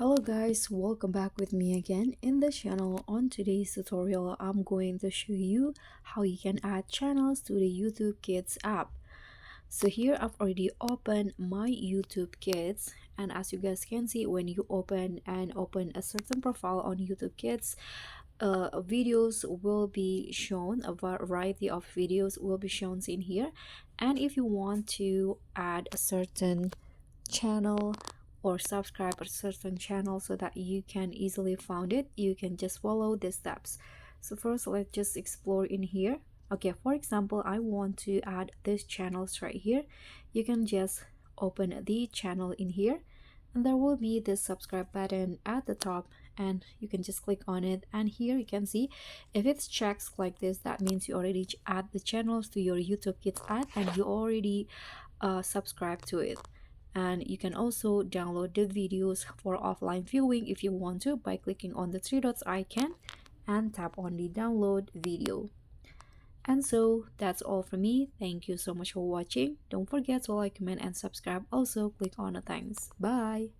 Hello guys, welcome back with me again in the channel. On today's tutorial, I'm going to show you how you can add channels to the YouTube Kids app. So here I've already opened my YouTube Kids, and as you guys can see, when you open a certain profile on YouTube Kids, videos will be shown. A variety of videos will be shown in here, and if you want to add a certain channel or subscribe a certain channel so that you can easily find it, you can just follow the steps. So first, let's just explore in here. Okay, for example, I want to add these channels right here. You can just open the channel in here, and there will be this subscribe button at the top, and you can just click on it. And here you can see if it's checks like this, that means you already add the channels to your YouTube Kids app and you already subscribe to it. And you can also download the videos for offline viewing if you want to by clicking on the three dots icon and tap on the download video. And so that's all from me. Thank you so much for watching. Don't forget to like, comment, and subscribe. Also click on the thanks. Bye.